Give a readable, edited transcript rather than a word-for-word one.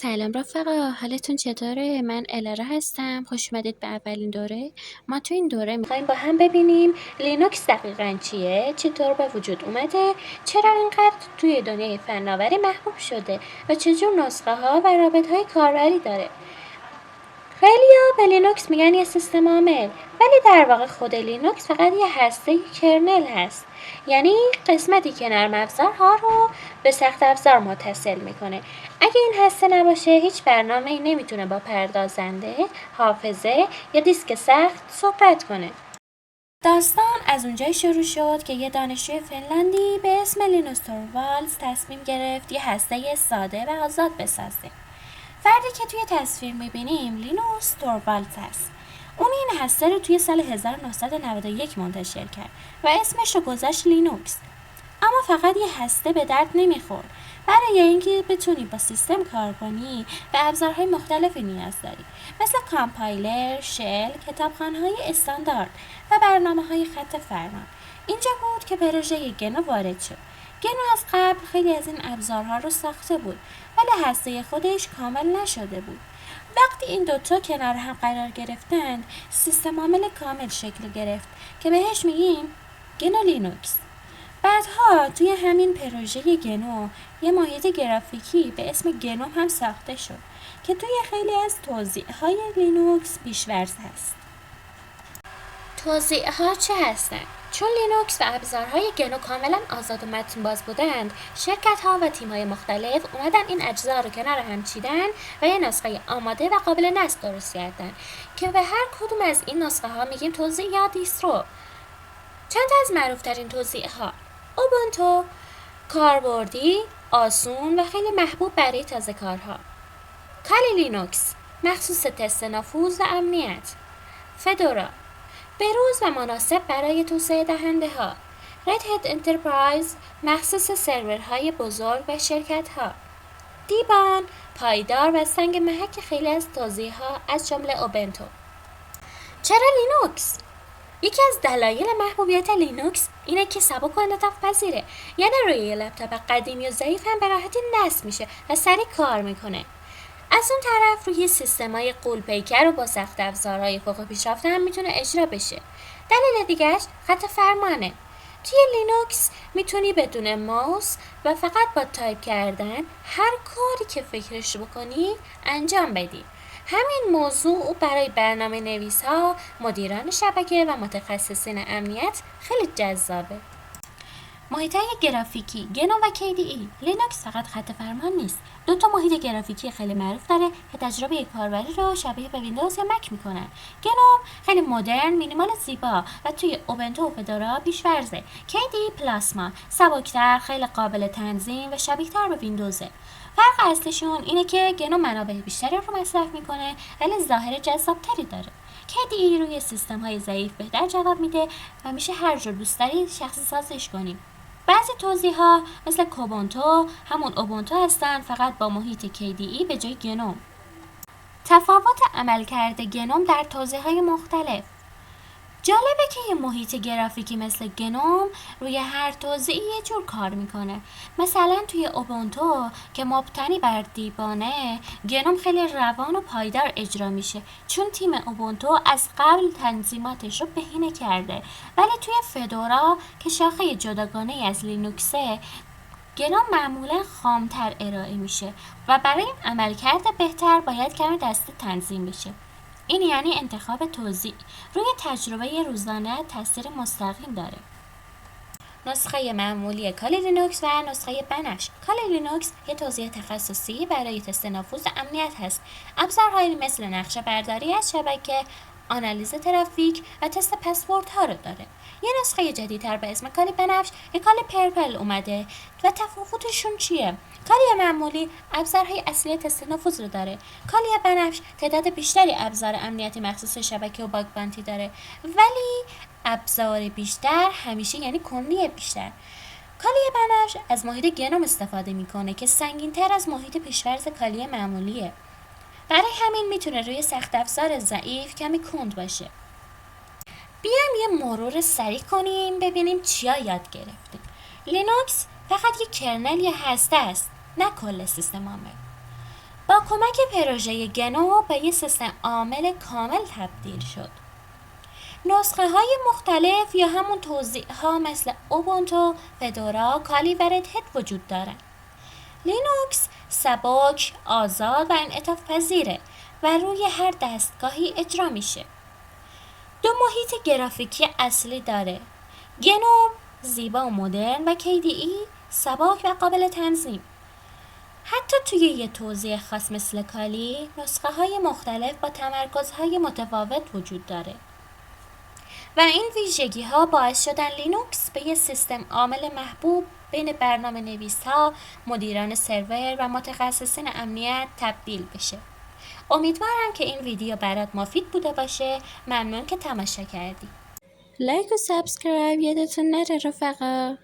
سلام رفقا، حالتون چطوره؟ من الاره هستم. خوش اومدید به اولین دوره. ما تو این دوره میخوایم با هم ببینیم لینوکس دقیقاً چیه، چطور به وجود اومده، چرا اینقدر توی دنیای فناوری محبوب شده و چجور نسخه ها و رابط های کاربری داره. خیلیا به لینوکس میگن یه سیستم عامل، ولی در واقع خود لینوکس فقط یه هسته کرنل هست، یعنی قسمتی که نرم افزارها رو به سخت افزار متصل میکنه. اگه این هسته نباشه هیچ برنامه‌ای نمیتونه با پردازنده، حافظه یا دیسک سخت صحبت کنه. داستان از اونجایی شروع شد که یه دانشجوی فنلندی به اسم لینوس توروالدز تصمیم گرفت یه هسته ساده و آزاد بسازه. فردی که توی تصویر میبینیم لینوس توروالدز هست. اون این هسته رو توی سال 1991 منتشر کرد و اسمش رو گذاشت لینوکس. اما فقط یه هسته به درد نمیخورد. برای اینکه بتونی با سیستم کار کنی به ابزارهای مختلفی نیاز داری، مثل کامپایلر، شل، کتابخوان‌های استاندارد و برنامه‌های خط فرمان. اینجا بود که پروژه گنو وارد شد. گنو از قبل خیلی از این ابزارها رو ساخته بود، ولی هسته خودش کامل نشده بود. وقتی این دوتا کنار هم قرار گرفتند، سیستم عامل کامل شکل گرفت که بهش میگیم گنو لینوکس. بعدها توی همین پروژه گنو یه محیط گرافیکی به اسم گنوم هم ساخته شد که توی خیلی از توزیع‌های لینوکس پیش‌ورز هست. توزیع‌ها چه هستند؟ چون لینوکس و ابزارهای گنو کاملا آزاد و متن باز بودند، شرکت‌ها و تیم‌های مختلف اومدن این اجزا رو کنار هم چیدن و یه نسخه آماده و قابل نصب درست کردن که به هر کدوم از این نسخه‌ها میگیم توزیع یا دیسترو. چند تا از معروف‌ترین توزیع‌ها: اوبونتو، کاربردی، آسون و خیلی محبوب برای تازه کارها. کالی لینوکس، مخصوص تست نفوذ و امنیت. فدورا، بروز و مناسب برای توسعه دهنده ها. رد هت انترپرایز، مخصوص سرورهای بزرگ و شرکت ها. دیبان، پایدار و سنگ محک خیلی از توزیع ها از جمله اوبنتو. چرا لینوکس؟ یکی از دلایل محبوبیت لینوکس اینه که سبک و انعطاف پذیره، یعنی روی یه لپتاپ قدیمی و ضعیف هم به راحتی نصب میشه و سریع کار میکنه. از اون طرف روی سیستم‌های غول‌پیکر و با سخت افزارهای فوق پیشرفته هم میتونه اجرا بشه. دلیل دیگه‌اش خط فرمانه. توی لینوکس میتونی بدون ماوس و فقط با تایپ کردن هر کاری که فکرش بکنی انجام بدی. همین موضوع برای برنامه نویس‌ها، مدیران شبکه و متخصصین امنیت خیلی جذابه. محیط‌های گرافیکی گنو و KDE. لینوکس فقط خط فرمان نیست. دو تا محیط گرافیکی خیلی معروف داره که تجربه کاربری رو شبیه به ویندوز یا مک میکنن. گنو خیلی مدرن، مینیمال، زیبا و توی اوبنتو و فدورا پیش‌ورزه. KDE پلاسما سبک‌تر، خیلی قابل تنظیم و شبیه‌تر به ویندوزه. فرق اصلیشون اینه که گنو منابع بیشتری رو مصرف میکنه ولی ظاهر جذابتری داره. KDE روی سیستم‌های ضعیف بهتر جواب میده و میشه هر جور دوست داری شخصی سازش کنیم. بعضی توضیح‌ها مثل کوبونتو همون اوبونتو هستن، فقط با محیط KDE به جای گنوم. تفاوت عملکرد گنوم در توضیح‌های مختلف. جالبه که یه محیط گرافیکی مثل گنوم روی هر توزیعی یه جور کار میکنه. مثلا توی اوبونتو که مبتنی بر دیبانه، گنوم خیلی روان و پایدار اجرا میشه چون تیم اوبونتو از قبل تنظیماتش رو بهینه کرده. ولی توی فدورا که شاخه جداگانه از لینوکسه، گنوم معمولا خامتر ارائه میشه و برای عملکرد بهتر باید کم دستی تنظیم بشه. این یعنی انتخاب توزیع روی تجربه روزانه تاثیر مستقیم داره. نسخه معمولی کالی لینوکس و نسخه بنفش. کالی لینوکس یه توزیع تخصصی برای تست نفوذ امنیت هست. ابزارهایی مثل نقشه برداری از شبکه، آنالیز ترافیک و تست پسوردها رو داره. یه نسخه جدیدتر به اسم کالی بنفش یا کالی پرپل اومده و تفاوتشون چیه؟ کالی معمولی ابزارهای اصلی تست نفوذ رو داره. کالی بنفش تعداد بیشتری ابزار امنیتی مخصوص شبکه و باگ بانتی داره، ولی ابزار بیشتر همیشه یعنی کندی بیشتر. کالی بنفش از محیط گنوم استفاده میکنه که سنگین‌تر از محیط پیش‌فرض کالی معمولیه. برای همین میتونه روی سخت افزار ضعیف کمی کند باشه. بیایم یه مرور سریع کنیم ببینیم چیا یاد گرفتیم. لینوکس فقط یک کرنل یا هسته است، نه کل سیستم عامل. با با کمک پروژه گنو به یک سیستم عامل کامل تبدیل شد. نسخه های مختلف یا همون توزیع ها مثل اوبونتو، فدورا، کالی و ردهت وجود دارند. لینوکس سبک، آزاد و انعطاف پذیره و روی هر دستگاهی اجرا میشه. دو محیط گرافیکی اصلی داره. گنو زیبا و مدرن و KDE سبک و قابل تنظیم. حتی توی یه توزیع خاص مثل کالی، نسخه های مختلف با تمرکزهای متفاوت وجود داره. و این ویژگی ها باعث شدن لینوکس به یه سیستم عامل محبوب بین برنامه نویس ها، مدیران سرور و متخصصین امنیت تبدیل بشه. امیدوارم که این ویدیو برات مفید بوده باشه. ممنون که تماشا کردی. لایک و سابسکرایب یادتون نره رفقا.